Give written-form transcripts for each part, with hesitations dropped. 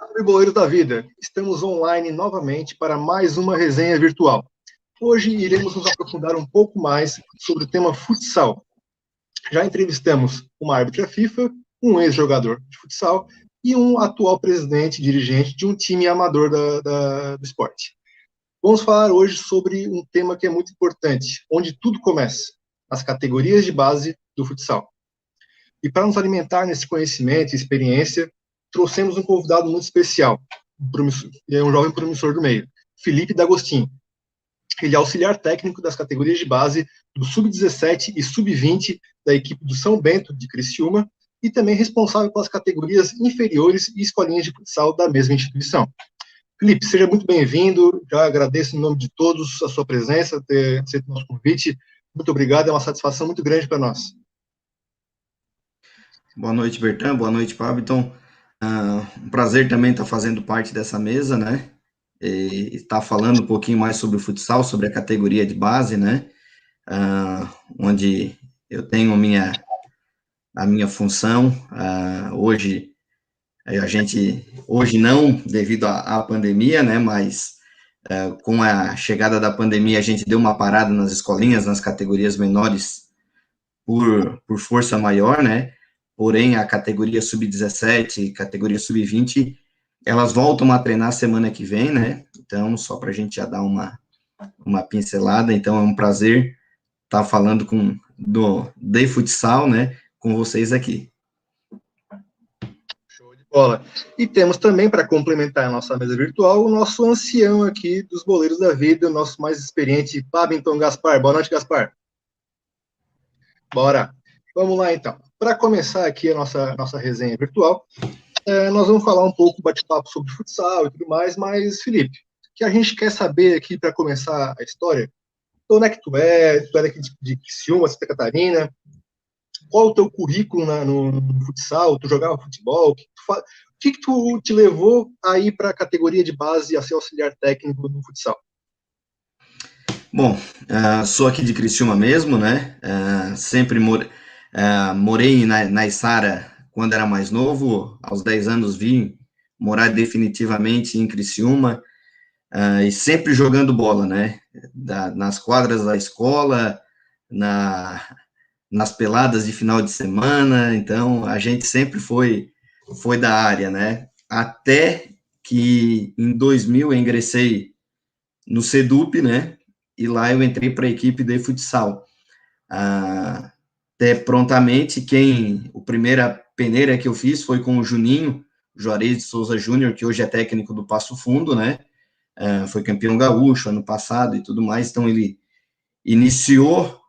Salve, boleiros da vida! Estamos online novamente para mais uma resenha virtual. Hoje iremos nos aprofundar um pouco mais sobre o tema futsal. Já entrevistamos uma árbitra FIFA, um ex-jogador de futsal e um atual presidente e dirigente de um time amador do esporte. Vamos falar hoje sobre um tema que é muito importante, onde tudo começa, as categorias de base do futsal. E para nos alimentar nesse conhecimento e experiência, trouxemos um convidado muito especial, um jovem promissor do meio, Felipe D'Agostinho. Ele é auxiliar técnico das categorias de base do Sub-17 e Sub-20 da equipe do São Bento de Criciúma e também responsável pelas categorias inferiores e escolinhas de futsal da mesma instituição. Felipe, seja muito bem-vindo, já agradeço em nome de todos a sua presença, ter aceito o nosso convite. Muito obrigado, é uma satisfação muito grande para nós. Boa noite, Bertan. Boa noite, Pablo. Então, um prazer também estar fazendo parte dessa mesa, né? E estar falando um pouquinho mais sobre o futsal, sobre a categoria de base, né? Onde eu tenho a minha função. Hoje, hoje não, devido à pandemia, né? Mas com a chegada da pandemia, a gente deu uma parada nas escolinhas, nas categorias menores, por força maior, né? Porém, a categoria sub-17, categoria sub-20, elas voltam a treinar semana que vem, né? Então, só para a gente já dar uma pincelada, então é um prazer estar falando de futsal, né, com vocês aqui. Show de bola. E temos também, para complementar a nossa mesa virtual, o nosso ancião aqui dos boleiros da vida, o nosso mais experiente, Pabinton Gaspar. Boa noite, Gaspar. Bora. Vamos lá, então. Para começar aqui a nossa resenha virtual, nós vamos falar um pouco, bate-papo sobre futsal e tudo mais, mas, Felipe, o que a gente quer saber aqui para começar a história, onde é que tu é daqui de Criciúma, Santa Catarina, qual o teu currículo no futsal, tu jogava futebol, o que tu te levou a ir para a categoria de base, a ser auxiliar técnico no futsal? Bom, sou aqui de Criciúma mesmo, né? Sempre morei na Içara quando era mais novo, aos 10 anos vim morar definitivamente em Criciúma, e sempre jogando bola, né? Nas quadras da escola, nas peladas de final de semana, então a gente sempre foi da área, né? Até que em 2000 eu ingressei no SEDUP, né? E lá eu entrei para a equipe de futsal. Até prontamente, a primeira peneira que eu fiz foi com o Juninho, Juarez de Souza Júnior, que hoje é técnico do Passo Fundo, né? Foi campeão gaúcho ano passado e tudo mais, então ele iniciou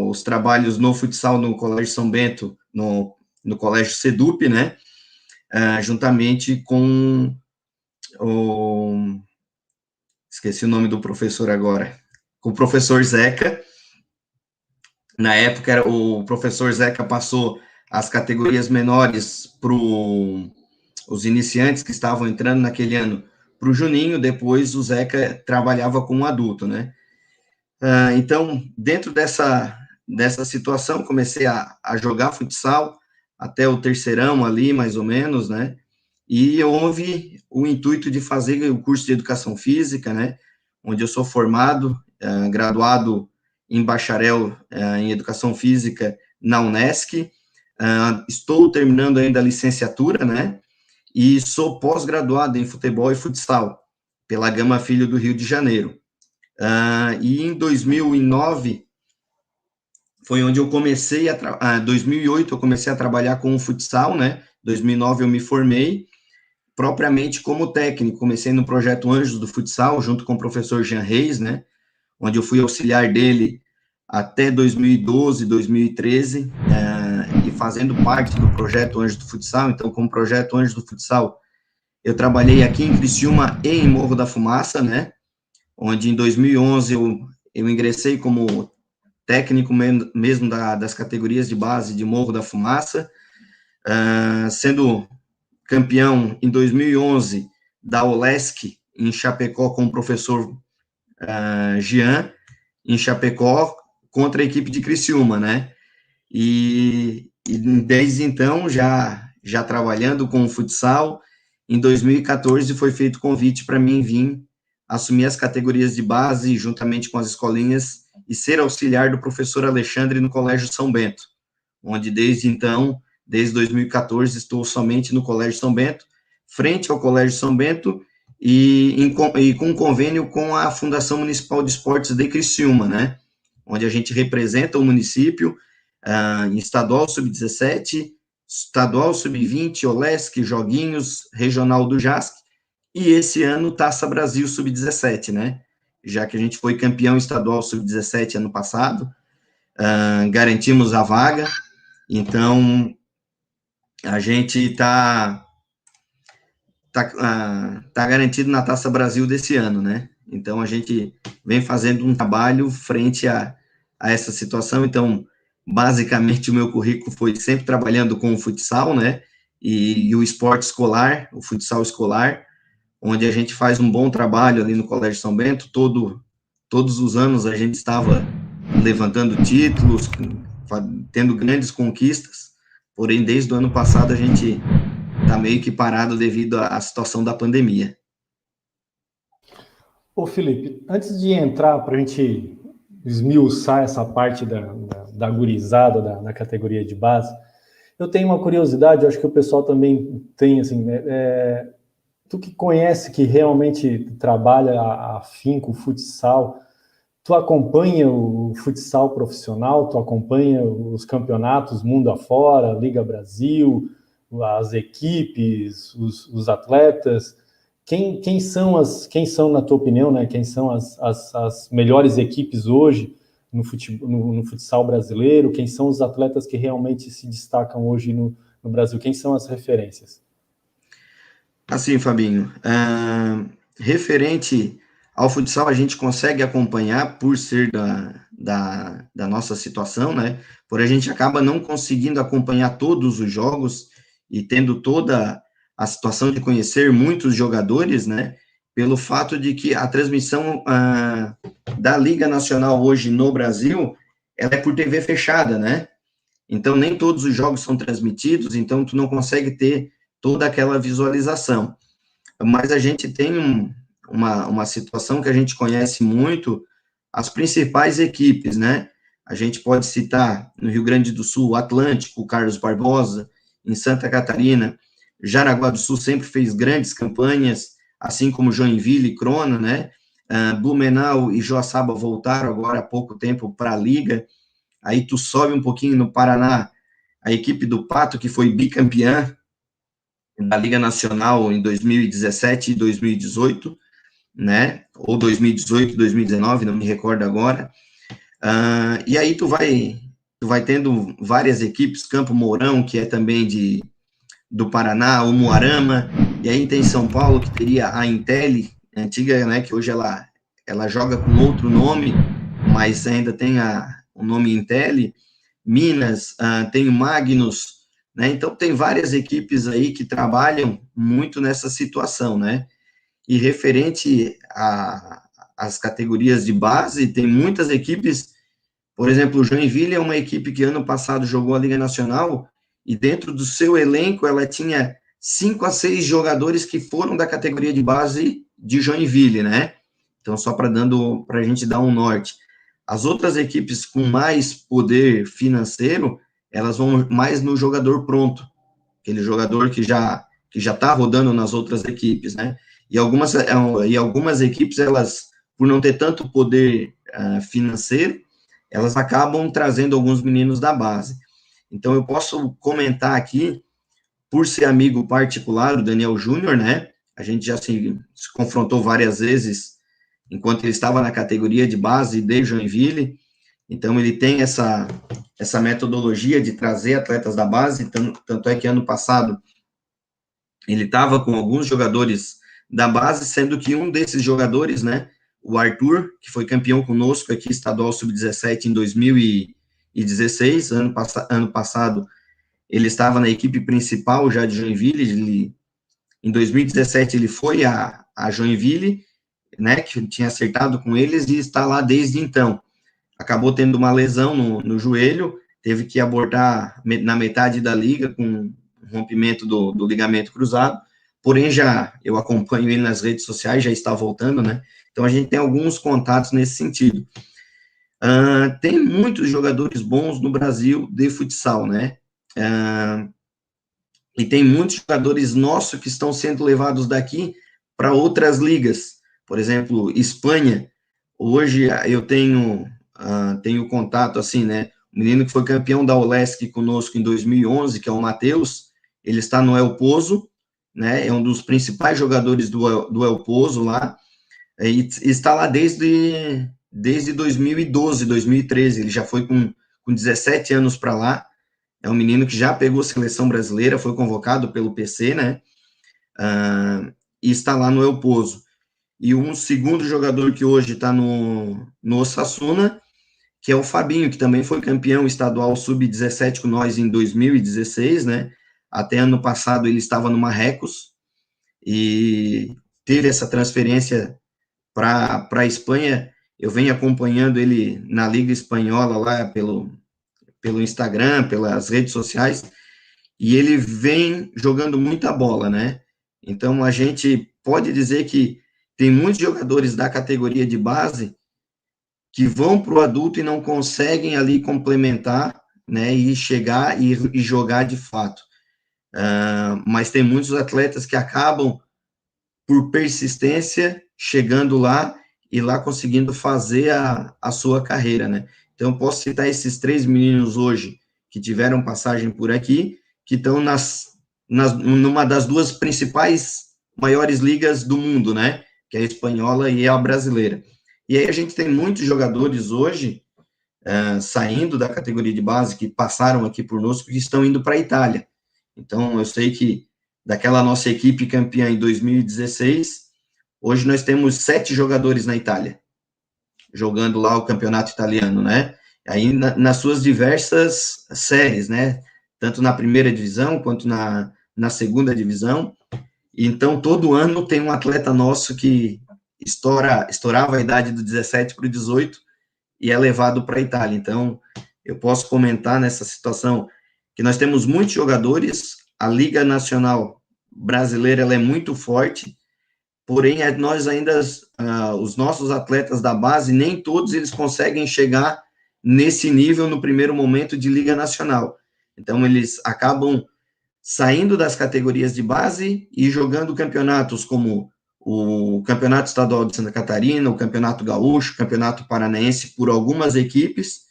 os trabalhos no futsal no Colégio São Bento, no Colégio SEDUP, né? Juntamente com esqueci o nome do professor agora, com o professor Zeca. Na época, o professor Zeca passou as categorias menores para os iniciantes que estavam entrando naquele ano para o Juninho, depois o Zeca trabalhava com um adulto, né? Então, dentro dessa situação, comecei a jogar futsal até o terceirão ali, mais ou menos, né? E houve o intuito de fazer o curso de Educação Física, né? Onde eu sou formado, graduado em bacharel em Educação Física na Unesc. Estou terminando ainda a licenciatura, né? E sou pós-graduado em futebol e futsal pela Gama Filho do Rio de Janeiro. E em 2009 foi onde eu comecei 2008 eu comecei a trabalhar com o futsal, né? 2009 eu me formei propriamente como técnico. Comecei no projeto Anjos do Futsal, junto com o professor Jean Reis, né? Onde eu fui auxiliar dele até 2012, 2013, e fazendo parte do projeto Anjos do Futsal. Então, com o projeto Anjos do Futsal, eu trabalhei aqui em Criciúma e em Morro da Fumaça, né? Onde em 2011 eu ingressei como técnico mesmo das categorias de base de Morro da Fumaça, sendo campeão em 2011 da OLESC em Chapecó com o professor Jean, em Chapecó, contra a equipe de Criciúma, né? E desde então, já trabalhando com o futsal, em 2014 foi feito convite para mim vir assumir as categorias de base, juntamente com as escolinhas, e ser auxiliar do professor Alexandre no Colégio São Bento, onde desde então, desde 2014, estou somente no Colégio São Bento, frente ao Colégio São Bento, e com convênio com a Fundação Municipal de Esportes de Criciúma, né, onde a gente representa o município, em estadual sub-17, estadual sub-20, Olesc, Joguinhos, regional do JASC, e esse ano Taça Brasil sub-17, né, já que a gente foi campeão estadual sub-17 ano passado, garantimos a vaga, então a gente está garantido na Taça Brasil desse ano, né, então a gente vem fazendo um trabalho frente a essa situação. Então basicamente o meu currículo foi sempre trabalhando com o futsal, né, e o esporte escolar, o futsal escolar, onde a gente faz um bom trabalho ali no Colégio São Bento. Todos os anos a gente estava levantando títulos, tendo grandes conquistas, porém desde o ano passado a gente está meio que parado devido à situação da pandemia. Ô Felipe, antes de entrar para a gente esmiuçar essa parte da gurizada, da categoria de base, eu tenho uma curiosidade, eu acho que o pessoal também tem, assim, tu que conhece, que realmente trabalha afinco o futsal, tu acompanha o futsal profissional, tu acompanha os campeonatos mundo afora, Liga Brasil, as equipes, os atletas, quem são, na tua opinião, né, quem são as melhores equipes hoje no futsal brasileiro, quem são os atletas que realmente se destacam hoje no Brasil, quem são as referências? Assim, Fabinho, referente ao futsal, a gente consegue acompanhar por ser da nossa situação, né? Porém, a gente acaba não conseguindo acompanhar todos os jogos e tendo toda a situação de conhecer muitos jogadores, né? Pelo fato de que a transmissão da Liga Nacional hoje no Brasil, ela é por TV fechada, né? Então, nem todos os jogos são transmitidos, então tu não consegue ter toda aquela visualização. Mas a gente tem uma situação que a gente conhece muito, as principais equipes, né? A gente pode citar no Rio Grande do Sul, o Atlântico, o Carlos Barbosa, em Santa Catarina, Jaraguá do Sul sempre fez grandes campanhas, assim como Joinville e Crona, né? Blumenau e Joaçaba voltaram agora há pouco tempo para a Liga. Aí tu sobe um pouquinho no Paraná, a equipe do Pato, que foi bicampeã da Liga Nacional em 2017 e 2018, né, ou 2018, 2019, não me recordo agora, e aí tu vai tendo várias equipes, Campo Mourão, que é também do Paraná, o Moarama, e aí tem São Paulo, que teria a Intel, antiga, né, que hoje ela joga com outro nome, mas ainda tem o nome Intel. Minas, tem o Magnus, né? Então tem várias equipes aí que trabalham muito nessa situação, né? E referente às categorias de base, tem muitas equipes, por exemplo, o Joinville é uma equipe que ano passado jogou a Liga Nacional, e dentro do seu elenco ela tinha 5 a 6 jogadores que foram da categoria de base de Joinville, né? Então, só para a gente dar um norte. As outras equipes com mais poder financeiro, elas vão mais no jogador pronto, aquele jogador que já está rodando nas outras equipes, né? E algumas equipes, elas, por não ter tanto poder financeiro, elas acabam trazendo alguns meninos da base. Então, eu posso comentar aqui, por ser amigo particular, o Daniel Júnior, né? A gente já se confrontou várias vezes enquanto ele estava na categoria de base de Joinville. Então, ele tem essa metodologia de trazer atletas da base, tanto é que ano passado ele estava com alguns jogadores da base, sendo que um desses jogadores, né, o Arthur, que foi campeão conosco aqui, estadual sub-17 em 2016, ano passado, ele estava na equipe principal já de Joinville, em 2017 ele foi a Joinville, né, que tinha acertado com eles, e está lá desde então. Acabou tendo uma lesão no joelho, teve que abortar na metade da liga, com rompimento do ligamento cruzado, porém eu acompanho ele nas redes sociais, já está voltando, né? Então a gente tem alguns contatos nesse sentido. Tem muitos jogadores bons no Brasil de futsal, né? E tem muitos jogadores nossos que estão sendo levados daqui para outras ligas. Por exemplo, Espanha. Hoje eu tenho contato, assim, né? O menino que foi campeão da Olesc conosco em 2011, que é o Matheus, ele está no El Pozo, né? É um dos principais jogadores do El Pozo lá, e está lá desde 2012, 2013. Ele já foi com 17 anos para lá. É um menino que já pegou seleção brasileira, foi convocado pelo PC, né? E está lá no El Pozo. E um segundo jogador que hoje está no Osasuna, que é o Fabinho, que também foi campeão estadual sub-17 com nós em 2016, né? Até ano passado ele estava no Marrecos e teve essa transferência para a Espanha. Eu venho acompanhando ele na Liga Espanhola lá pelo Instagram, pelas redes sociais, e ele vem jogando muita bola, né? Então, a gente pode dizer que tem muitos jogadores da categoria de base que vão para o adulto e não conseguem ali complementar, né, e chegar e jogar de fato. Mas tem muitos atletas que acabam, por persistência, chegando lá e lá conseguindo fazer a sua carreira, né? Então, eu posso citar esses 3 meninos hoje que tiveram passagem por aqui, que estão numa das 2 principais maiores ligas do mundo, né? Que é a espanhola e a brasileira. E aí a gente tem muitos jogadores hoje saindo da categoria de base, que passaram aqui por nós, que estão indo para a Itália. Então, eu sei que daquela nossa equipe campeã em 2016, hoje nós temos 7 jogadores na Itália, jogando lá o campeonato italiano, né? Aí nas suas diversas séries, né? Tanto na primeira divisão, quanto na segunda divisão. Então, todo ano tem um atleta nosso que estourava a idade do 17 para o 18 e é levado para a Itália. Então, eu posso comentar nessa situação que nós temos muitos jogadores, a Liga Nacional Brasileira ela é muito forte, porém, nós ainda, os nossos atletas da base, nem todos eles conseguem chegar nesse nível no primeiro momento de Liga Nacional. Então, eles acabam saindo das categorias de base e jogando campeonatos como o Campeonato Estadual de Santa Catarina, o Campeonato Gaúcho, o Campeonato Paranaense, por algumas equipes,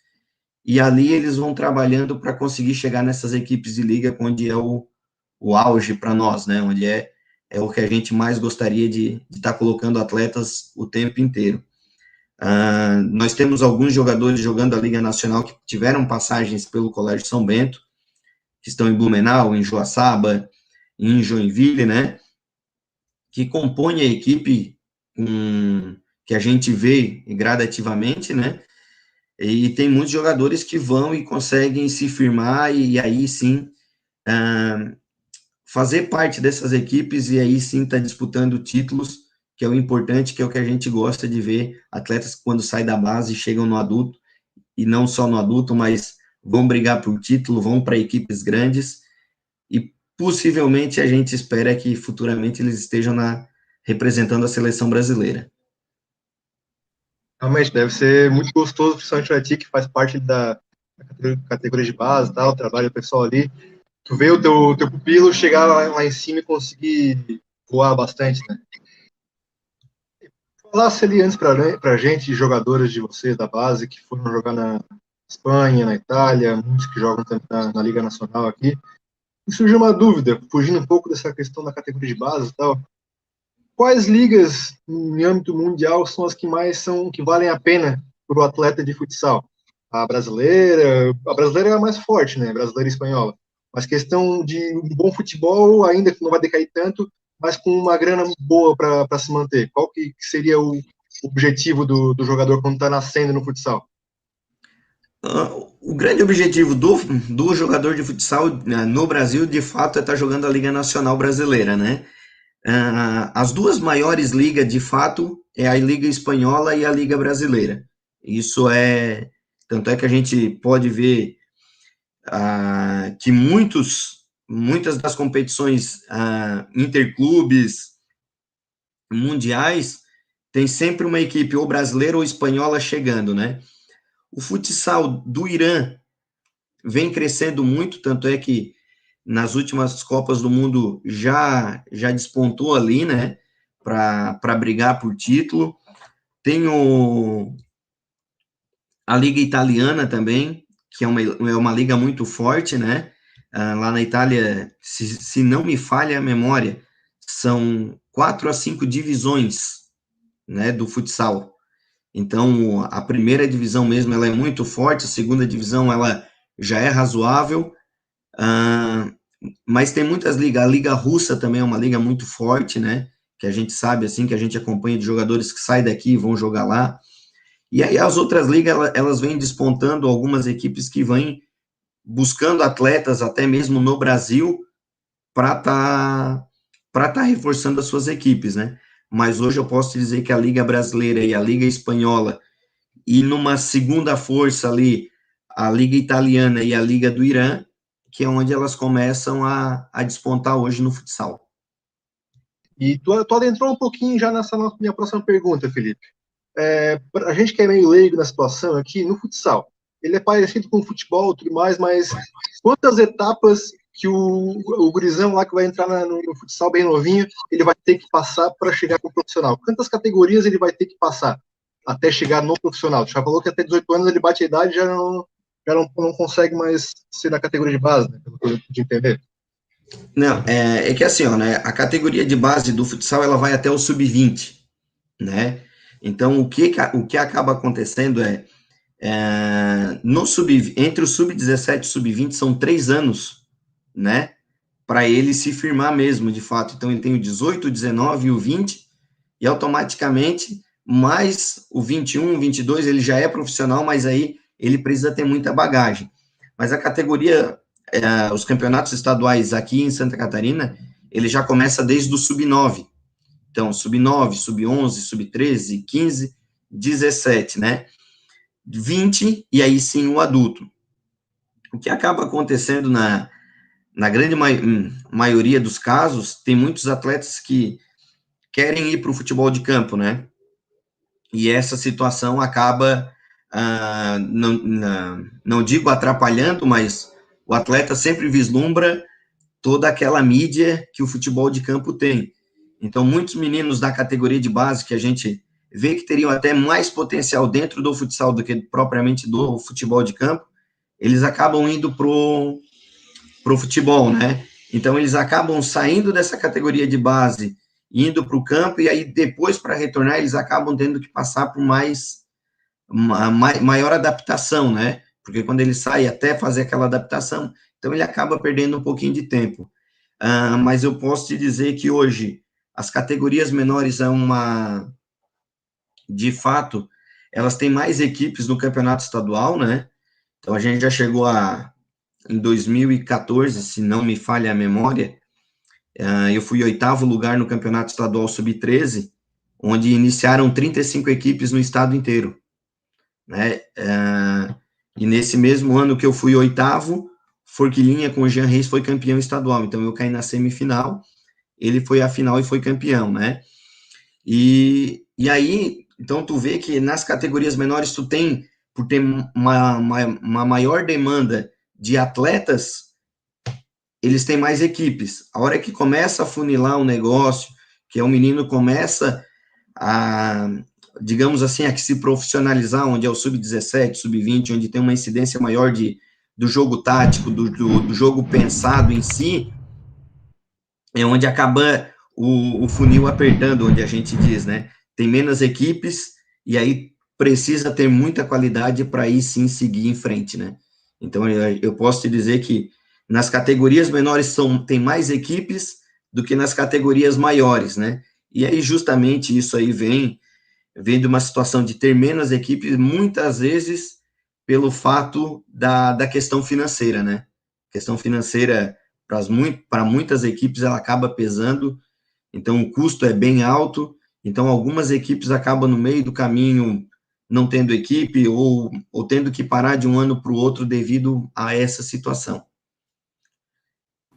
e ali eles vão trabalhando para conseguir chegar nessas equipes de liga, onde é o auge para nós, né, onde é o que a gente mais gostaria de estar colocando atletas o tempo inteiro. Nós temos alguns jogadores jogando a Liga Nacional que tiveram passagens pelo Colégio São Bento, que estão em Blumenau, em Joaçaba, em Joinville, né, que compõem a equipe que a gente vê gradativamente, né, e tem muitos jogadores que vão e conseguem se firmar e aí sim fazer parte dessas equipes e aí sim tá disputando títulos, que é o importante, que é o que a gente gosta de ver, atletas que quando saem da base chegam no adulto, e não só no adulto, mas vão brigar por título, vão para equipes grandes, e possivelmente a gente espera que futuramente eles estejam representando a seleção brasileira. Realmente, deve ser muito gostoso, principalmente para ti, que faz parte da categoria de base, tal, trabalho pessoal ali, tu vê o teu pupilo chegar lá em cima e conseguir voar bastante, né? Falasse ali antes pra gente, de jogadores de vocês da base, que foram jogar na Espanha, na Itália, muitos que jogam também na Liga Nacional aqui, e surgiu uma dúvida, fugindo um pouco dessa questão da categoria de base e tal, quais ligas em âmbito mundial são as que que valem a pena para o atleta de futsal? A brasileira é a mais forte, né? Brasileira e espanhola. Mas questão de um bom futebol, ainda que não vai decair tanto, mas com uma grana boa para se manter. Qual que seria o objetivo do jogador quando está nascendo no futsal? O grande objetivo do jogador de futsal no Brasil, de fato, é estar jogando a Liga Nacional Brasileira, né? As 2 maiores ligas, de fato, é a Liga Espanhola e a Liga Brasileira. Isso tanto é que a gente pode ver que muitos muitas das competições interclubes, mundiais, tem sempre uma equipe ou brasileira ou espanhola chegando, né? O futsal do Irã vem crescendo muito, tanto é que nas últimas Copas do Mundo já despontou ali, né? Para brigar por título. Tem a Liga Italiana também, que é uma liga muito forte, né? Lá na Itália, se não me falha a memória, são 4 a 5 divisões, né, do futsal. Então, a primeira divisão mesmo, ela é muito forte, a segunda divisão, ela já é razoável, mas tem muitas ligas. A Liga Russa também é uma liga muito forte, né, que a gente sabe, assim, que a gente acompanha de jogadores que saem daqui e vão jogar lá. E aí as outras ligas, elas vêm despontando algumas equipes que vêm buscando atletas, até mesmo no Brasil, para tá reforçando as suas equipes, né? Mas hoje eu posso dizer que a Liga Brasileira e a Liga Espanhola, e numa segunda força ali, a Liga Italiana e a Liga do Irã, que é onde elas começam a despontar hoje no futsal. E tu adentrou um pouquinho já nessa minha próxima pergunta, Felipe. A gente que é meio leigo na situação aqui, no futsal, ele é parecido com o futebol e tudo mais, mas quantas etapas que o gurizão lá que vai entrar no futsal bem novinho, ele vai ter que passar para chegar com o profissional? Quantas categorias ele vai ter que passar até chegar no profissional? Tu já falou que até 18 anos ele bate a idade e já não consegue mais ser da categoria de base, né, pelo que eu pude entender. Não, é que assim, ó, né, a categoria de base do futsal, ela vai até o sub-20, né? Então, o que acaba acontecendo entre o sub-17 e o sub-20 são 3 anos, né, para ele se firmar mesmo, de fato. Então, ele tem o 18, o 19 e o 20, e automaticamente, mais o 21, o 22, ele já é profissional, mas aí ele precisa ter muita bagagem. Mas a categoria, os campeonatos estaduais aqui em Santa Catarina, ele já começa desde o sub-9. Então, sub-9, sub-11, sub-13, 15, 17, né? 20, e aí sim o adulto. O que acaba acontecendo na grande maioria dos casos, tem muitos atletas que querem ir para o futebol de campo, né? E essa situação acaba, não digo atrapalhando, mas o atleta sempre vislumbra toda aquela mídia que o futebol de campo tem. Então, muitos meninos da categoria de base que a gente vê que teriam até mais potencial dentro do futsal do que propriamente do futebol de campo, eles acabam indo pro futebol, né? Então, eles acabam saindo dessa categoria de base, indo para o campo, e aí depois, para retornar, eles acabam tendo que passar por maior adaptação, né? Porque quando ele sai até fazer aquela adaptação, então ele acaba perdendo um pouquinho de tempo. Mas eu posso te dizer que hoje as categorias menores de fato, elas têm mais equipes no campeonato estadual, né? Então a gente já chegou em 2014, se não me falha a memória, eu fui 8º lugar no campeonato estadual sub-13, onde iniciaram 35 equipes no estado inteiro, né? E nesse mesmo ano que eu fui 8º, Forquilinha com o Jean Reis foi campeão estadual, então eu caí na semifinal, ele foi à final e foi campeão, né? E aí, então tu vê que nas categorias menores tu tem, por ter uma maior demanda de atletas, eles têm mais equipes. A hora que começa a funilar um negócio, que o menino começa digamos assim, a se profissionalizar, onde é o sub-17, sub-20, onde tem uma incidência maior do jogo tático, do jogo pensado em si, é onde acaba o funil apertando, onde a gente diz, né? Tem menos equipes, e aí precisa ter muita qualidade para aí sim seguir em frente, né? Então, eu posso te dizer que nas categorias menores tem mais equipes do que nas categorias maiores, né? E aí, justamente, isso aí vem de uma situação de ter menos equipes, muitas vezes pelo fato da questão financeira, né? A questão financeira, para muitas equipes, ela acaba pesando, então o custo é bem alto, então algumas equipes acabam no meio do caminho não tendo equipe ou tendo que parar de um ano para o outro devido a essa situação.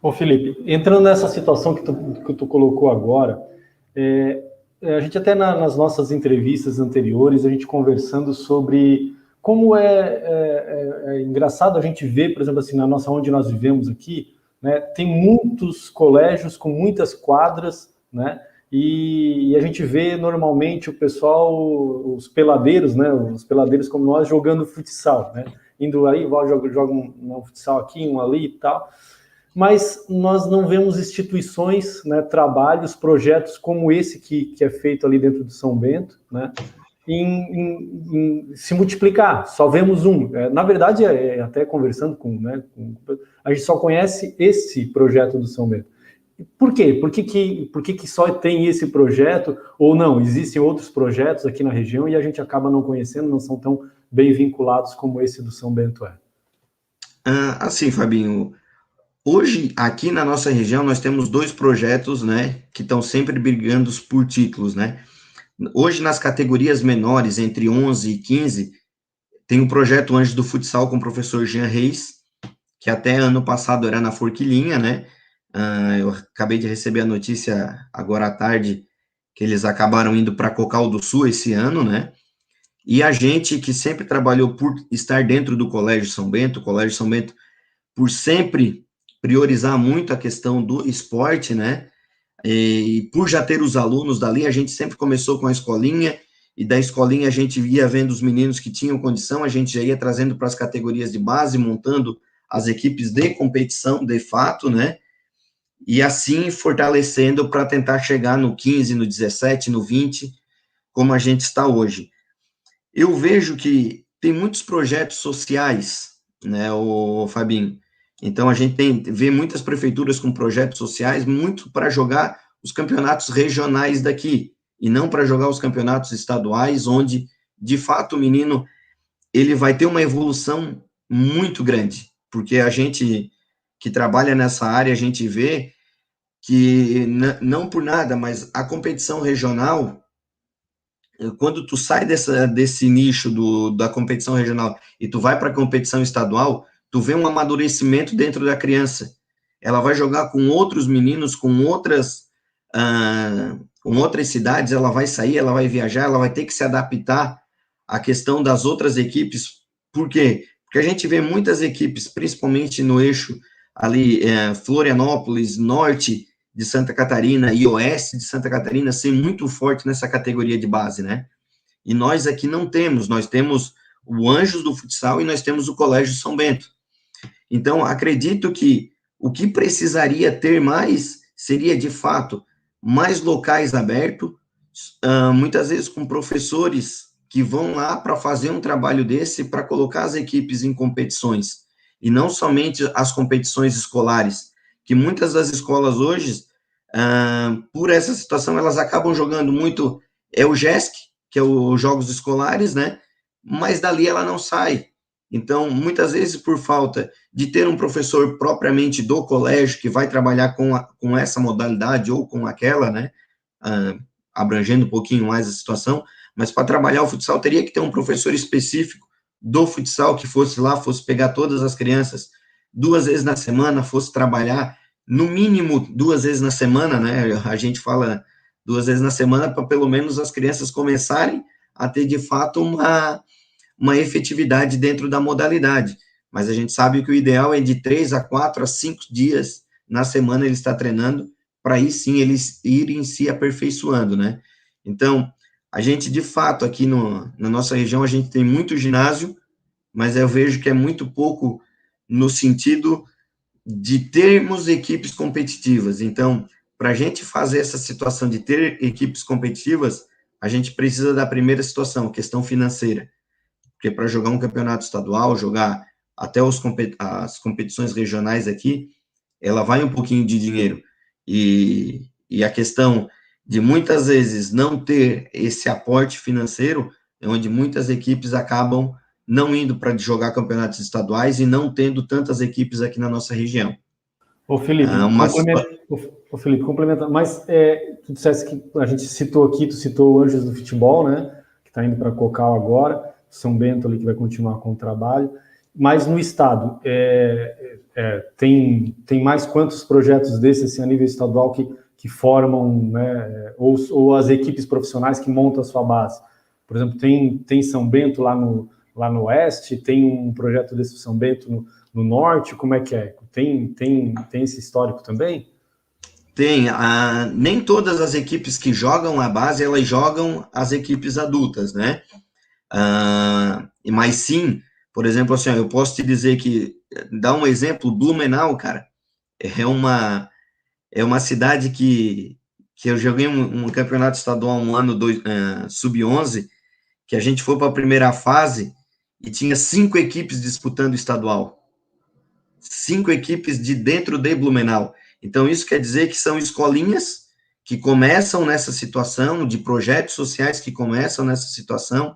Ô, Felipe, entrando nessa situação que tu colocou agora, a gente até nas nossas entrevistas anteriores, a gente conversando sobre como é engraçado a gente ver, por exemplo, assim, onde nós vivemos aqui, né, tem muitos colégios com muitas quadras, né, e a gente vê normalmente o pessoal, os peladeiros, né, os peladeiros como nós, jogando futsal, né, indo aí, jogam um futsal aqui, um ali e tal, mas nós não vemos instituições, né, trabalhos, projetos como esse que é feito ali dentro do São Bento, né, em se multiplicar. Só vemos um. Na verdade, até conversando a gente só conhece esse projeto do São Bento. Por quê? Por que só tem esse projeto? Ou não, existem outros projetos aqui na região e a gente acaba não conhecendo, não são tão bem vinculados como esse do São Bento é? Assim, Fabinho, hoje, aqui na nossa região, nós temos 2 projetos, né, que estão sempre brigando por títulos, né. Hoje, nas categorias menores, entre 11 e 15, tem o projeto Anjos do Futsal com o professor Jean Reis, que até ano passado era na Forquilinha, né. Eu acabei de receber a notícia agora à tarde que eles acabaram indo para Cocal do Sul esse ano, né. E a gente que sempre trabalhou por estar dentro do Colégio São Bento, o Colégio São Bento, por sempre priorizar muito a questão do esporte, né? E por já ter os alunos dali, a gente sempre começou com a escolinha, e da escolinha a gente ia vendo os meninos que tinham condição, a gente já ia trazendo para as categorias de base, montando as equipes de competição, de fato, né? E assim fortalecendo para tentar chegar no 15, no 17, no 20, como a gente está hoje. Eu vejo que tem muitos projetos sociais, né, o Fabinho. Então, a gente vê muitas prefeituras com projetos sociais muito para jogar os campeonatos regionais daqui, e não para jogar os campeonatos estaduais, onde, de fato, o menino ele vai ter uma evolução muito grande, porque a gente que trabalha nessa área, a gente vê que, não por nada, mas a competição regional, quando tu sai desse nicho da competição regional e tu vai para a competição estadual, tu vê um amadurecimento dentro da criança. Ela vai jogar com outros meninos, com outras cidades, ela vai sair, ela vai viajar, ela vai ter que se adaptar à questão das outras equipes. Por quê? Porque a gente vê muitas equipes, principalmente no eixo ali, Florianópolis, norte de Santa Catarina e oeste de Santa Catarina, ser muito forte nessa categoria de base, né? E nós aqui não temos, nós temos o Anjos do Futsal e nós temos o Colégio São Bento. Então, acredito que o que precisaria ter mais seria, de fato, mais locais abertos, muitas vezes com professores que vão lá para fazer um trabalho desse, para colocar as equipes em competições, e não somente as competições escolares, que muitas das escolas hoje, por essa situação, elas acabam jogando muito, o GESC, que é os Jogos Escolares, né, mas dali ela não sai. Então, muitas vezes, por falta de ter um professor propriamente do colégio que vai trabalhar com essa modalidade ou com aquela, né, abrangendo um pouquinho mais a situação, mas para trabalhar o futsal teria que ter um professor específico do futsal que fosse lá, fosse pegar todas as crianças 2 vezes na semana, fosse trabalhar no mínimo 2 vezes na semana, né, a gente fala 2 vezes na semana para pelo menos as crianças começarem a ter de fato uma efetividade dentro da modalidade, mas a gente sabe que o ideal é de 3 a 4 a 5 dias na semana ele está treinando, para aí sim eles irem se aperfeiçoando, né? Então, a gente, de fato, aqui na nossa região, a gente tem muito ginásio, mas eu vejo que é muito pouco no sentido de termos equipes competitivas. Então, para a gente fazer essa situação de ter equipes competitivas, a gente precisa da primeira situação, questão financeira. Porque para jogar um campeonato estadual, jogar até as competições regionais aqui, ela vai um pouquinho de dinheiro. E a questão de muitas vezes não ter esse aporte financeiro é onde muitas equipes acabam não indo para jogar campeonatos estaduais e não tendo tantas equipes aqui na nossa região. Ô Felipe, complementa, mas tu disseste que a gente citou aqui, tu citou o Anjos do Futebol, né, que está indo para Cocal agora, São Bento ali que vai continuar com o trabalho, Mas no estado, tem mais quantos projetos desses, assim, a nível estadual que formam, né, ou as equipes profissionais que montam a sua base? Por exemplo, tem São Bento lá no oeste, tem um projeto desse São Bento no norte, como é que é? Tem esse histórico também? Tem. Nem todas as equipes que jogam a base, elas jogam as equipes adultas, né? Mas sim, por exemplo, assim, eu posso te dizer que, dar um exemplo, Blumenau, cara, é uma cidade que eu joguei um campeonato estadual um ano, sub-11, que a gente foi para a primeira fase e tinha 5 equipes disputando o estadual. 5 equipes de dentro de Blumenau. Então, isso quer dizer que são escolinhas que começam nessa situação, de projetos sociais que começam nessa situação,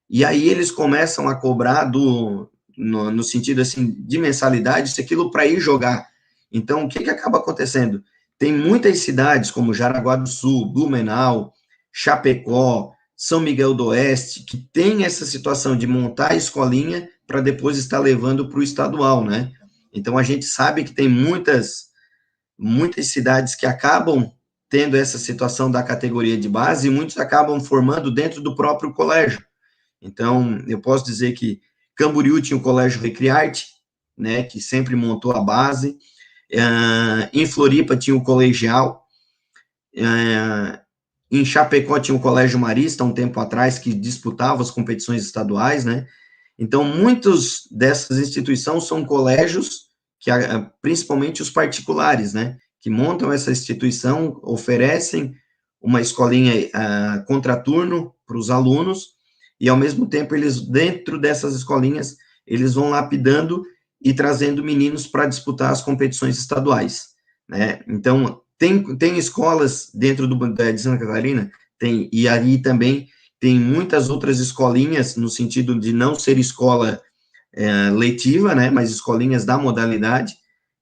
e aí eles começam a cobrar no sentido assim, de mensalidade, isso aquilo para ir jogar. Então, o que acaba acontecendo? Tem muitas cidades, como Jaraguá do Sul, Blumenau, Chapecó, São Miguel do Oeste, que tem essa situação de montar a escolinha para depois estar levando para o estadual, né? Então, a gente sabe que tem muitas cidades que acabam tendo essa situação da categoria de base e muitos acabam formando dentro do próprio colégio. Então, eu posso dizer que Camboriú tinha o Colégio Recriarte, né, que sempre montou a base. Em Floripa tinha o Colegial. Em Chapecó tinha o Colégio Marista, um tempo atrás, que disputava as competições estaduais, né? Então, muitos dessas instituições são colégios, principalmente os particulares, né, que montam essa instituição, oferecem uma escolinha contraturno para os alunos, e ao mesmo tempo eles, dentro dessas escolinhas, eles vão lapidando e trazendo meninos para disputar as competições estaduais, né? Então, tem escolas dentro de Santa Catarina, e aí também tem muitas outras escolinhas, no sentido de não ser escola letiva, né, mas escolinhas da modalidade,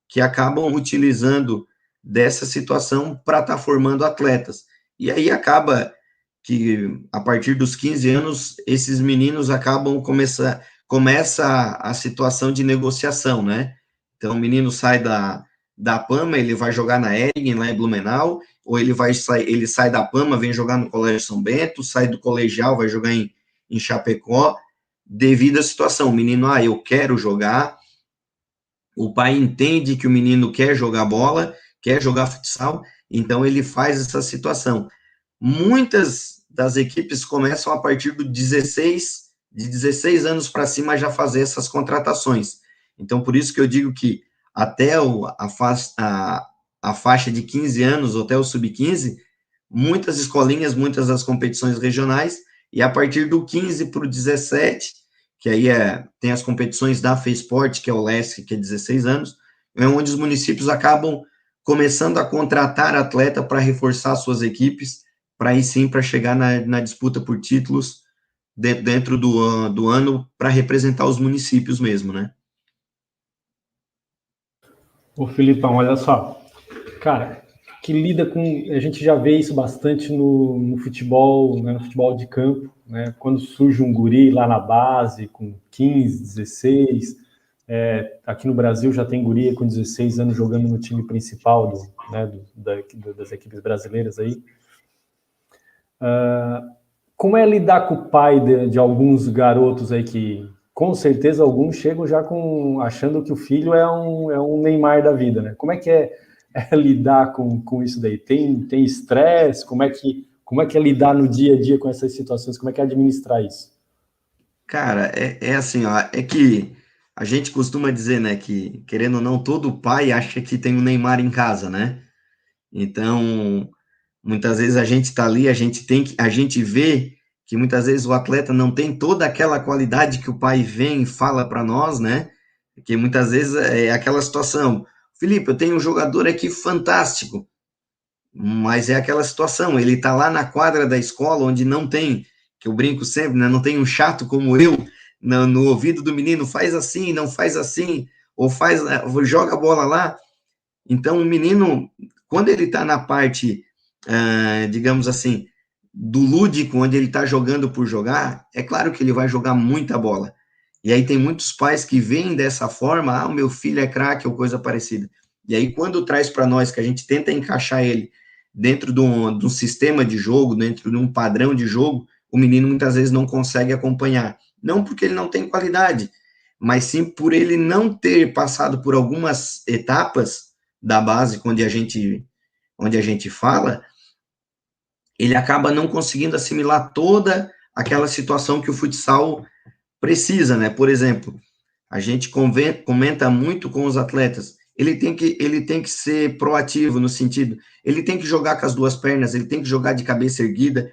que acabam utilizando dessa situação para estar formando atletas. E aí acaba que, a partir dos 15 anos, esses meninos começa a situação de negociação, né? Então, o menino sai da PAMA, ele vai jogar na Heringen, lá em Blumenau, ou ele sai da PAMA, vem jogar no Colégio São Bento, sai do colegial, vai jogar em Chapecó, devido à situação. O menino, eu quero jogar, o pai entende que o menino quer jogar bola, quer jogar futsal, então ele faz essa situação. Muitas das equipes começam a partir de 16 anos para cima já fazer essas contratações. Então, por isso que eu digo que até a faixa de 15 anos, ou até o sub-15, muitas escolinhas, muitas das competições regionais, e a partir do 15 para o 17, que aí tem as competições da FESPORT, que é o LESC, que é 16 anos, é onde os municípios acabam começando a contratar atleta para reforçar suas equipes, para aí sim, para chegar na disputa por títulos dentro do ano, para representar os municípios mesmo, né? Ô, Filipão, olha só, cara, que lida com, a gente já vê isso bastante no futebol, né, no futebol de campo, né, quando surge um guri lá na base, com 15, 16, aqui no Brasil já tem guri com 16 anos jogando no time principal das equipes brasileiras aí. Como é lidar com o pai de alguns garotos aí que, com certeza, alguns chegam já achando que o filho é um Neymar da vida, né? Como é que é lidar com isso daí? Tem estresse? Como é que é lidar no dia a dia com essas situações? Como é que é administrar isso? Cara, assim, ó, é que a gente costuma dizer, né, que, querendo ou não, todo pai acha que tem um Neymar em casa, né? Então, muitas vezes a gente tá ali, a gente vê que muitas vezes o atleta não tem toda aquela qualidade que o pai vem e fala para nós, né? Porque muitas vezes é aquela situação, Felipe, eu tenho um jogador aqui fantástico, mas é aquela situação, ele tá lá na quadra da escola onde não tem, que eu brinco sempre, né? Não tem um chato como eu no ouvido do menino, faz assim, não faz assim, ou joga a bola lá. Então, o menino, quando ele está na parte, digamos assim, do lúdico, onde ele está jogando por jogar, é claro que ele vai jogar muita bola. E aí tem muitos pais que veem dessa forma, o meu filho é craque ou coisa parecida. E aí quando traz para nós, que a gente tenta encaixar ele dentro de um sistema de jogo, dentro de um padrão de jogo, o menino muitas vezes não consegue acompanhar. Não porque ele não tem qualidade, mas sim por ele não ter passado por algumas etapas da base onde a gente fala, ele acaba não conseguindo assimilar toda aquela situação que o futsal precisa, né? Por exemplo, a gente comenta muito com os atletas, ele tem que ser proativo no sentido, ele tem que jogar com as duas pernas, ele tem que jogar de cabeça erguida,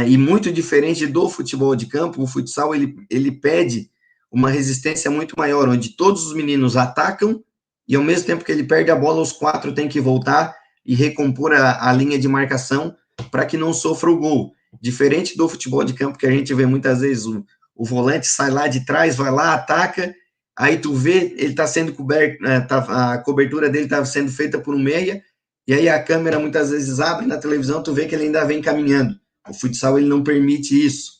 e muito diferente do futebol de campo, o futsal, ele pede uma resistência muito maior, onde todos os meninos atacam, e ao mesmo tempo que ele perde a bola, os 4 têm que voltar e recompor a linha de marcação para que não sofra o gol. Diferente do futebol de campo, que a gente vê muitas vezes o volante sai lá de trás, vai lá, ataca, aí tu vê, ele está sendo coberto, a cobertura dele está sendo feita por um meia, e aí a câmera muitas vezes abre na televisão, tu vê que ele ainda vem caminhando. O futsal, ele não permite isso.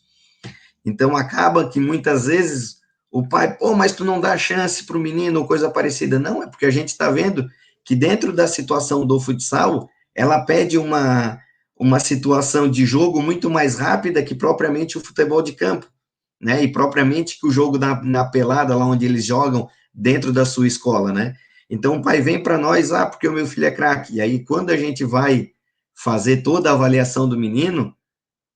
Então, acaba que muitas vezes o pai, mas tu não dá chance para o menino ou coisa parecida. Não, é porque a gente está vendo que dentro da situação do futsal, ela pede uma situação de jogo muito mais rápida que propriamente o futebol de campo, né? E propriamente que o jogo na pelada, lá onde eles jogam, dentro da sua escola, né? Então, o pai vem para nós, porque o meu filho é craque. E aí, quando a gente vai fazer toda a avaliação do menino,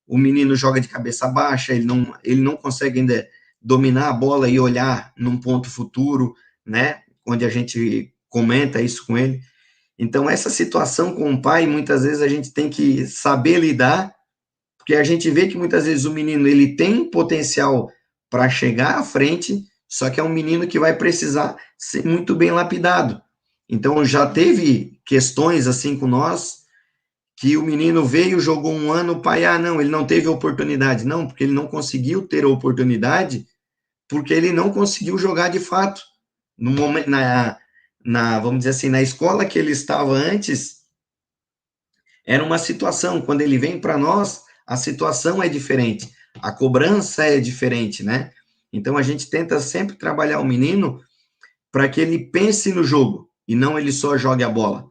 o menino joga de cabeça baixa, ele não consegue ainda dominar a bola e olhar num ponto futuro, né? Onde a gente comenta isso com ele. Então, essa situação com o pai, muitas vezes a gente tem que saber lidar, porque a gente vê que muitas vezes o menino, ele tem potencial para chegar à frente, só que é um menino que vai precisar ser muito bem lapidado. Então, já teve questões assim com nós, que o menino veio, jogou um ano, o pai, não, ele não teve oportunidade. Não, porque ele não conseguiu ter a oportunidade, porque ele não conseguiu jogar de fato. No momento, vamos dizer assim, na escola que ele estava antes, era uma situação. Quando ele vem para nós, a situação é diferente, a cobrança é diferente, né? Então, a gente tenta sempre trabalhar o menino para que ele pense no jogo, e não ele só jogue a bola.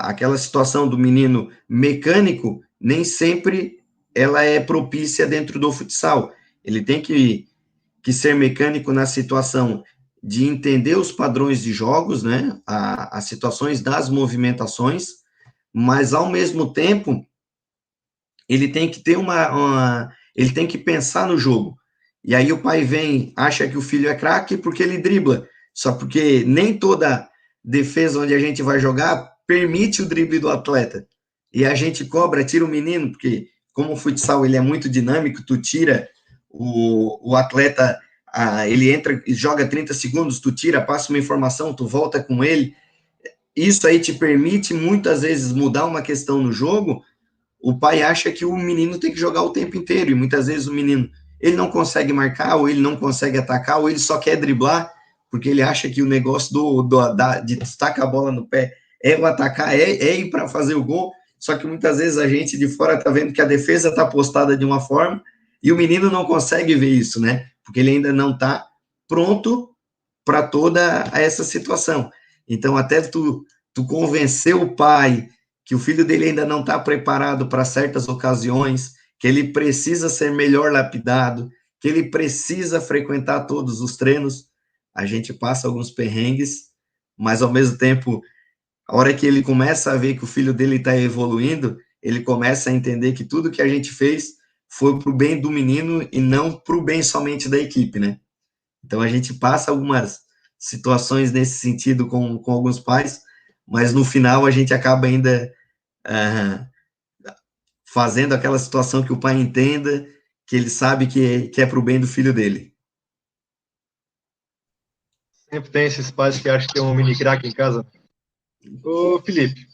Aquela situação do menino mecânico, nem sempre ela é propícia dentro do futsal. Ele tem que ser mecânico na situação de entender os padrões de jogos, né, as situações das movimentações, mas, ao mesmo tempo, ele tem que ter ele tem que pensar no jogo. E aí o pai vem, acha que o filho é craque porque ele dribla, só porque nem toda defesa onde a gente vai jogar permite o drible do atleta. E a gente tira o menino, porque como o futsal ele é muito dinâmico, tu tira o atleta, ele entra e joga 30 segundos, tu tira, passa uma informação, tu volta com ele. Isso aí te permite muitas vezes mudar uma questão no jogo. O pai acha que o menino tem que jogar o tempo inteiro, e muitas vezes o menino ele não consegue marcar, ou ele não consegue atacar, ou ele só quer driblar, porque ele acha que o negócio de destacar a bola no pé é o atacar, é ir para fazer o gol, só que muitas vezes a gente de fora está vendo que a defesa está postada de uma forma, e o menino não consegue ver isso, né? Porque ele ainda não está pronto para toda essa situação. Então, até tu convencer o pai que o filho dele ainda não está preparado para certas ocasiões, que ele precisa ser melhor lapidado, que ele precisa frequentar todos os treinos, a gente passa alguns perrengues, mas, ao mesmo tempo, a hora que ele começa a ver que o filho dele está evoluindo, ele começa a entender que tudo que a gente fez foi para o bem do menino e não para o bem somente da equipe, né? Então, a gente passa algumas situações nesse sentido com alguns pais, mas, no final, a gente acaba ainda fazendo aquela situação que o pai entenda, que ele sabe que é para o bem do filho dele. Sempre tem esses pais que acham que tem um mini craque em casa. Ô, Felipe,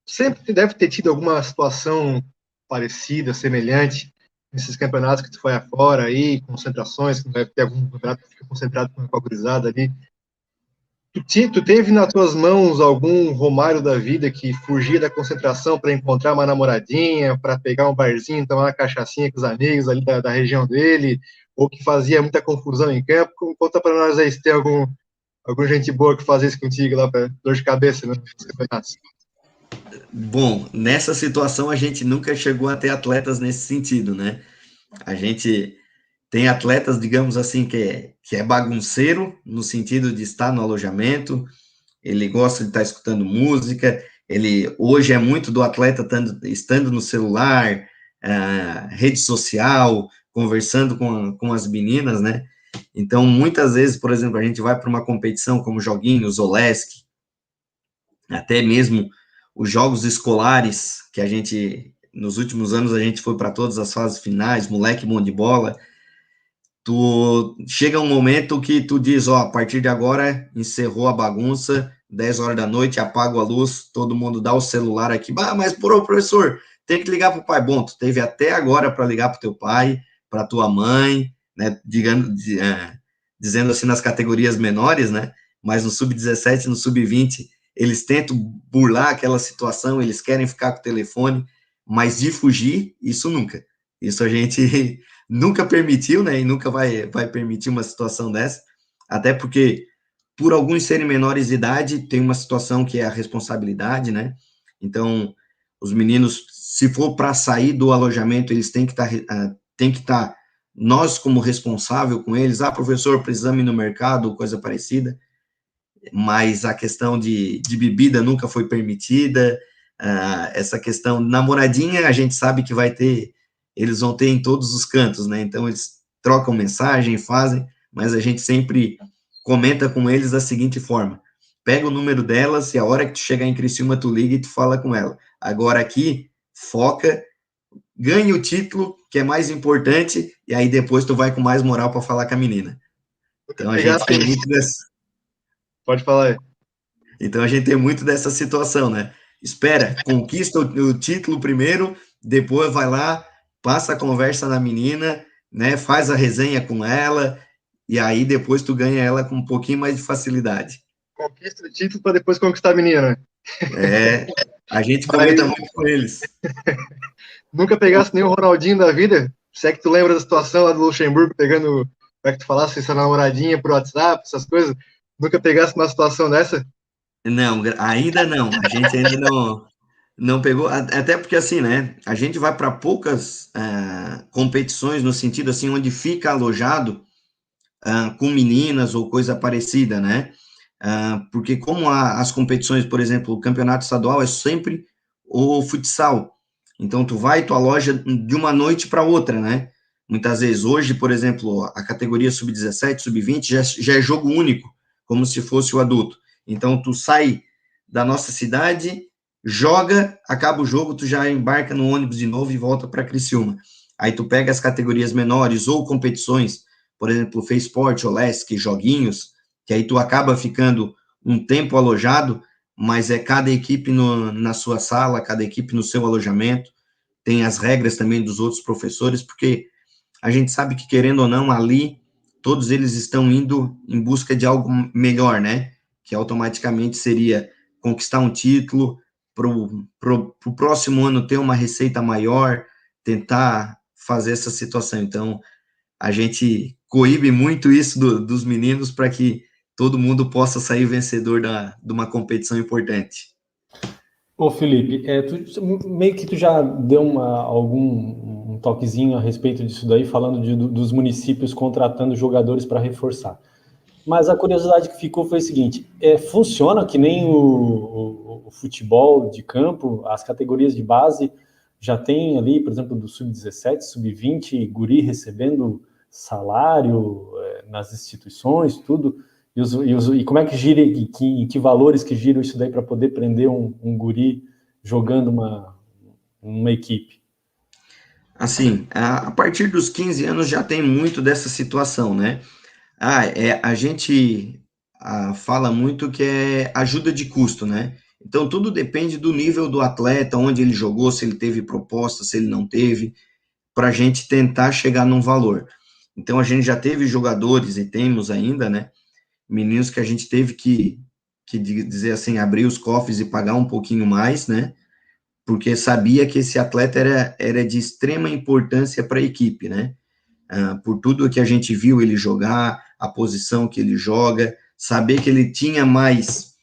sempre deve ter tido alguma situação parecida, semelhante, nesses campeonatos que tu foi afora aí, concentrações, que deve ter algum campeonato que fica concentrado com a gurizada ali. Tu teve nas tuas mãos algum Romário da vida que fugia da concentração para encontrar uma namoradinha, para pegar um barzinho, tomar uma cachaçinha com os amigos ali da região dele, ou que fazia muita confusão em campo? Conta para nós aí se tem algum gente boa que fazia isso contigo lá para dor de cabeça, né, nos campeonatos. Bom, nessa situação a gente nunca chegou a ter atletas nesse sentido, né? A gente tem atletas, digamos assim, que é bagunceiro, no sentido de estar no alojamento, ele gosta de estar escutando música, ele hoje é muito do atleta estando no celular, rede social, conversando com as meninas, né? Então, muitas vezes, por exemplo, a gente vai para uma competição como Joguinhos, Olesk, até mesmo os jogos escolares, que a gente, nos últimos anos, a gente foi para todas as fases finais, moleque bom de bola, tu chega um momento que tu diz, ó, a partir de agora, encerrou a bagunça, 10 horas da noite, apaga a luz, todo mundo dá o celular aqui, mas, professor, tem que ligar pro pai. Bom, tu teve até agora para ligar pro teu pai, para tua mãe, né, dizendo assim nas categorias menores, né, mas no sub-17, no sub-20, eles tentam burlar aquela situação, eles querem ficar com o telefone, mas de fugir, isso nunca. Isso a gente nunca permitiu, né, e nunca vai permitir uma situação dessa, até porque, por alguns serem menores de idade, tem uma situação que é a responsabilidade, né, então, os meninos, se for para sair do alojamento, eles têm que estar, nós como responsável com eles, professor, precisamos ir no mercado, ou coisa parecida, mas a questão de bebida nunca foi permitida, essa questão namoradinha, a gente sabe que eles vão ter em todos os cantos, né, então eles trocam mensagem, fazem, mas a gente sempre comenta com eles da seguinte forma, pega o número delas e a hora que tu chegar em Criciúma, tu liga e tu fala com ela. Agora aqui, foca, ganha o título, que é mais importante, e aí depois tu vai com mais moral para falar com a menina. Então a gente tem muito dessa... Pode falar aí. Então a gente tem muito dessa situação, né? Espera, conquista o título primeiro, depois vai lá, passa a conversa na menina, né? Faz a resenha com ela, e aí depois tu ganha ela com um pouquinho mais de facilidade. Conquista o título para depois conquistar a menina, né? A gente comenta muito com eles. Nunca pegasse nenhum Ronaldinho da vida? Se é que tu lembra da situação lá do Luxemburgo pegando, como é que tu falasse, essa namoradinha por WhatsApp, essas coisas? Nunca pegasse uma situação dessa? Não, ainda não. A gente ainda não pegou, até porque assim, né? A gente vai para poucas competições no sentido assim, onde fica alojado com meninas ou coisa parecida, né? Porque como as competições, por exemplo, o campeonato estadual é sempre o futsal. Então, tu aloja de uma noite para outra, né? Muitas vezes, hoje, por exemplo, a categoria sub-17, sub-20 já é jogo único, como se fosse o adulto. Então, tu sai da nossa cidade, joga, acaba o jogo, tu já embarca no ônibus de novo e volta para Criciúma. Aí tu pega as categorias menores ou competições, por exemplo, FESport, Olesk, Joguinhos, que aí tu acaba ficando um tempo alojado, mas é cada equipe na sua sala, cada equipe no seu alojamento, tem as regras também dos outros professores, porque a gente sabe que, querendo ou não, ali, todos eles estão indo em busca de algo melhor, né? Que automaticamente seria conquistar um título, pro próximo ano ter uma receita maior, tentar fazer essa situação. Então, a gente coíbe muito isso dos meninos para que todo mundo possa sair vencedor de uma competição importante. Ô Felipe, meio que tu já deu um toquezinho a respeito disso daí, falando dos municípios contratando jogadores para reforçar. Mas a curiosidade que ficou foi o seguinte, funciona que nem o futebol de campo, as categorias de base já tem ali, por exemplo, do sub-17, sub-20, guri recebendo salário nas instituições, tudo, e como é que gira, em que valores que giram isso daí para poder prender um guri jogando uma equipe? Assim, a partir dos 15 anos já tem muito dessa situação, né? A gente fala muito que é ajuda de custo, né? Então, tudo depende do nível do atleta, onde ele jogou, se ele teve proposta, se ele não teve, para a gente tentar chegar num valor. Então, a gente já teve jogadores, e temos ainda, né? Meninos que a gente teve que dizer assim, abrir os cofres e pagar um pouquinho mais, né? Porque sabia que esse atleta era de extrema importância para a equipe, né? por tudo que a gente viu ele jogar, a posição que ele joga, saber que ele tinha mais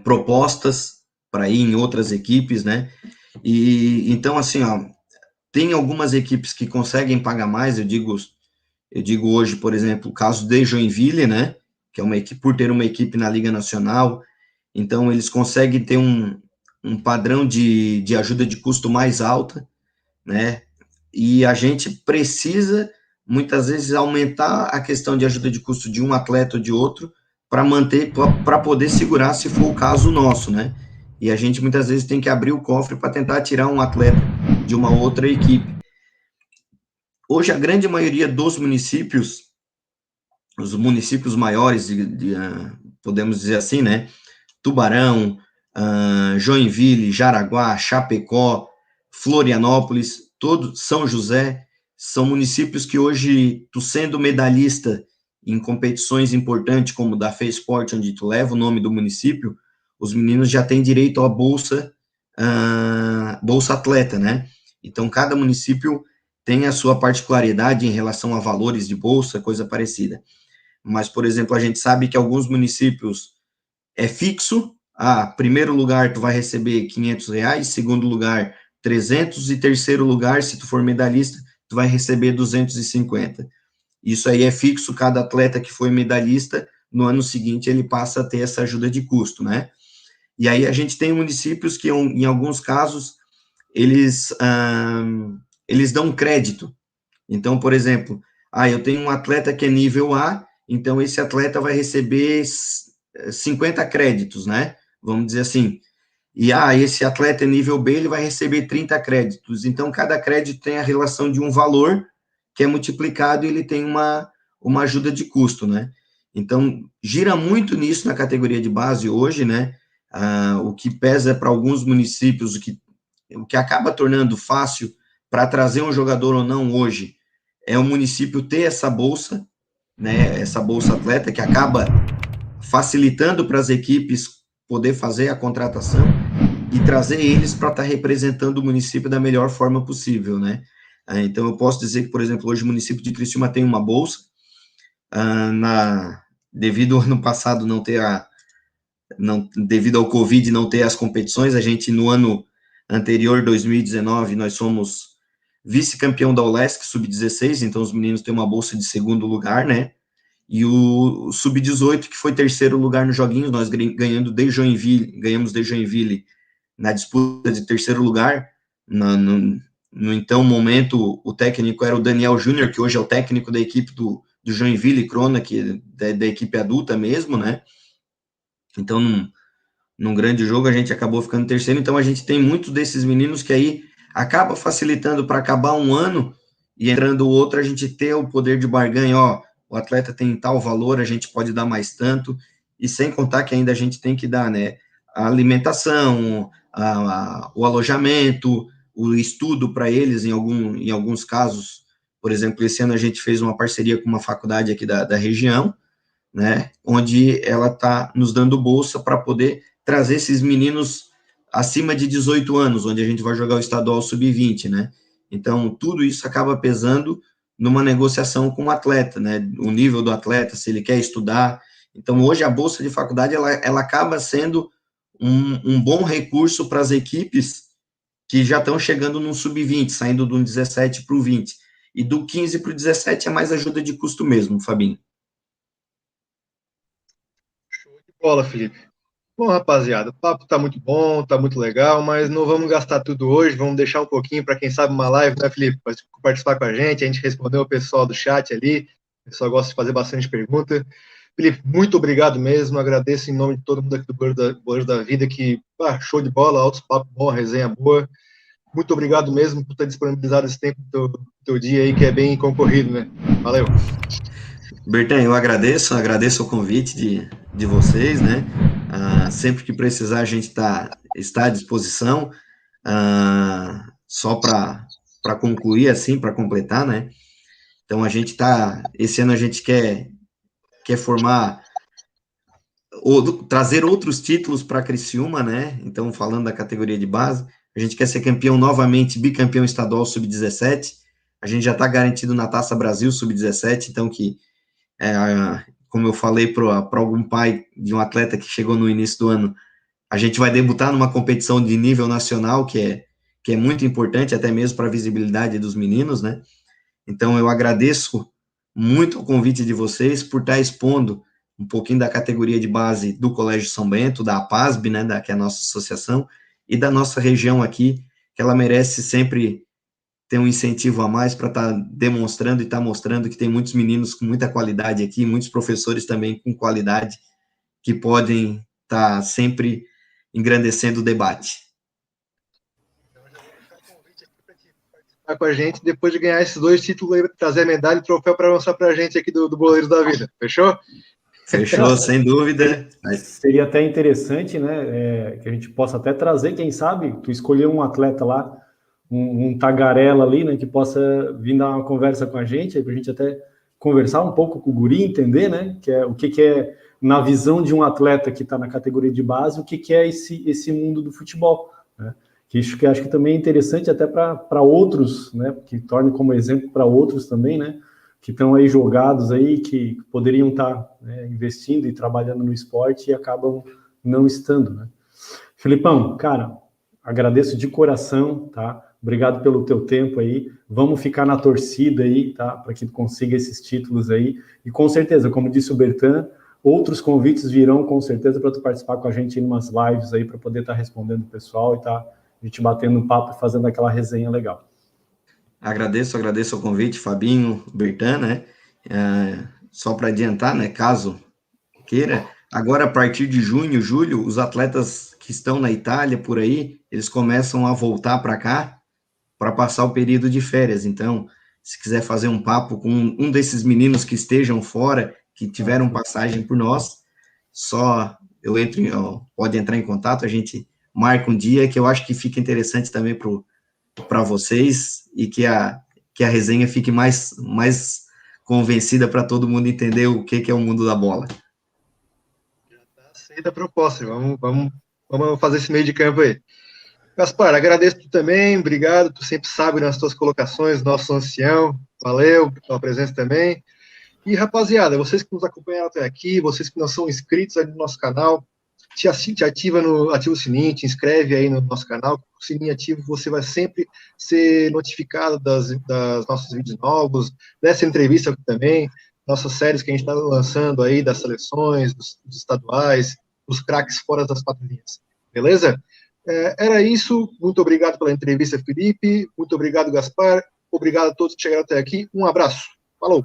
propostas para ir em outras equipes, né? E então, assim, ó, tem algumas equipes que conseguem pagar mais, eu digo hoje, por exemplo, o caso de Joinville, né? Que é uma equipe, por ter uma equipe na Liga Nacional, então eles conseguem ter um padrão de ajuda de custo mais alta, né? E a gente precisa, muitas vezes, aumentar a questão de ajuda de custo de um atleta ou de outro, para poder segurar, se for o caso nosso, né? E a gente, muitas vezes, tem que abrir o cofre para tentar tirar um atleta de uma outra equipe. Hoje, a grande maioria dos municípios, os municípios maiores, podemos dizer assim, né? Tubarão, Joinville, Jaraguá, Chapecó, Florianópolis, São José, são municípios que hoje, tu sendo medalhista em competições importantes, como da FESPORT, onde tu leva o nome do município, os meninos já têm direito à bolsa atleta, né? Então, cada município tem a sua particularidade em relação a valores de bolsa, coisa parecida. Mas, por exemplo, a gente sabe que alguns municípios é fixo, primeiro lugar tu vai receber R$500, segundo lugar 300 e terceiro lugar, se tu for medalhista, tu vai receber 250. Isso aí é fixo, cada atleta que foi medalhista, no ano seguinte ele passa a ter essa ajuda de custo, né? E aí a gente tem municípios que, em alguns casos, eles dão crédito. Então, por exemplo, eu tenho um atleta que é nível A, então esse atleta vai receber 50 créditos, né? Vamos dizer assim. E esse atleta é nível B, ele vai receber 30 créditos. Então, cada crédito tem a relação de um valor que é multiplicado e ele tem uma ajuda de custo, né? Então, gira muito nisso na categoria de base hoje, né? O que pesa para alguns municípios, o que acaba tornando fácil para trazer um jogador ou não hoje, é o município ter essa bolsa, né? Essa bolsa atleta que acaba facilitando para as equipes poder fazer a contratação e trazer eles para estar representando o município da melhor forma possível, né? Então, eu posso dizer que, por exemplo, hoje o município de Criciúma tem uma bolsa, devido ao ano passado devido ao Covid não ter as competições, a gente, no ano anterior, 2019, nós somos vice-campeão da ULESC, sub-16, então os meninos têm uma bolsa de segundo lugar, né? E o sub-18, que foi terceiro lugar nos joguinhos, nós ganhamos de Joinville na disputa de terceiro lugar. No então momento, o técnico era o Daniel Júnior, que hoje é o técnico da equipe do Joinville Crona, que da equipe adulta mesmo, né? Então, num grande jogo, a gente acabou ficando terceiro. Então, a gente tem muitos desses meninos que aí acaba facilitando para acabar um ano e entrando o outro, a gente ter o poder de barganha, o atleta tem tal valor, a gente pode dar mais tanto, e sem contar que ainda a gente tem que dar, né, a alimentação, o alojamento, o estudo para eles, em alguns casos. Por exemplo, esse ano a gente fez uma parceria com uma faculdade aqui da região, né, onde ela está nos dando bolsa para poder trazer esses meninos acima de 18 anos, onde a gente vai jogar o estadual sub-20, né? Então, tudo isso acaba pesando numa negociação com o atleta, né? O nível do atleta, se ele quer estudar. Então, hoje, a bolsa de faculdade, ela acaba sendo um bom recurso para as equipes que já estão chegando no sub-20, saindo do 17 para o 20. E do 15 para o 17 é mais ajuda de custo mesmo, Fabinho. Show de bola, Felipe. Bom, rapaziada, o papo tá muito bom, tá muito legal, mas não vamos gastar tudo hoje, vamos deixar um pouquinho para quem sabe uma live, né, Felipe, para participar com a gente respondeu o pessoal do chat ali, o pessoal gosta de fazer bastante pergunta. Felipe, muito obrigado mesmo, agradeço em nome de todo mundo aqui do Boleiro da Vida, que show de bola, altos papo bom, resenha boa. Muito obrigado mesmo por ter disponibilizado esse tempo do teu dia aí, que é bem concorrido, né? Valeu. Bertan, eu agradeço o convite de vocês, né? Sempre que precisar, a gente está à disposição. Só para concluir, assim, para completar, né? Então, esse ano a gente quer formar, trazer outros títulos para Criciúma, né? Então, falando da categoria de base, a gente quer ser campeão novamente, bicampeão estadual sub-17. a gente já está garantido na Taça Brasil Sub-17, então que, como eu falei para algum pai de um atleta que chegou no início do ano, a gente vai debutar numa competição de nível nacional, que é muito importante, até mesmo para a visibilidade dos meninos, né? Então, eu agradeço muito o convite de vocês por estar expondo um pouquinho da categoria de base do Colégio São Bento, da APASB, né, que é a nossa associação, e da nossa região aqui, que ela merece sempre ter um incentivo a mais para estar demonstrando e estar mostrando que tem muitos meninos com muita qualidade aqui, muitos professores também com qualidade, que podem estar sempre engrandecendo o debate. Tá com a gente, depois de ganhar esses 2 títulos, aí, trazer a medalha e o troféu para mostrar para a gente aqui do Boleiros da Vida. Fechou? Fechou, sem dúvida. Seria até interessante, né, que a gente possa até trazer, quem sabe, tu escolher um atleta lá, um tagarela ali, né, que possa vir dar uma conversa com a gente, para a gente até conversar um pouco com o guri, entender, né, o que é, na visão de um atleta que está na categoria de base, o que é esse mundo do futebol, né? Que acho que também é interessante até para outros, né, que torne como exemplo para outros também, né, que estão aí jogados aí, que poderiam estar, né, investindo e trabalhando no esporte e acabam não estando, né. Filipão, cara, agradeço de coração, tá? Obrigado pelo teu tempo aí. Vamos ficar na torcida aí, tá? Para que tu consiga esses títulos aí. E com certeza, como disse o Bertan, outros convites virão com certeza para tu participar com a gente em umas lives aí para poder estar respondendo o pessoal e tá a gente batendo um papo e fazendo aquela resenha legal. Agradeço o convite, Fabinho, Bertan, né? Só para adiantar, né? Caso queira, agora a partir de junho, julho, os atletas que estão na Itália por aí, eles começam a voltar para cá para passar o período de férias. Então, se quiser fazer um papo com um desses meninos que estejam fora, que tiveram passagem por nós, só pode entrar em contato, a gente marca um dia que eu acho que fica interessante também para vocês e que a resenha fique mais convencida para todo mundo entender o que é o mundo da bola. Já está aceita a proposta, vamos fazer esse meio de campo aí. Gaspar, agradeço tu também, obrigado, tu sempre sabe nas tuas colocações, nosso ancião, valeu pela presença também. E, rapaziada, vocês que nos acompanharam até aqui, vocês que não são inscritos aí no nosso canal, ativa o sininho, te inscreve aí no nosso canal, com o sininho ativo você vai sempre ser notificado das nossos vídeos novos, dessa entrevista aqui também, nossas séries que a gente está lançando aí, das seleções, dos estaduais, dos craques fora das 4 linhas, beleza? Era isso, muito obrigado pela entrevista, Felipe, muito obrigado, Gaspar, obrigado a todos que chegaram até aqui, um abraço, falou!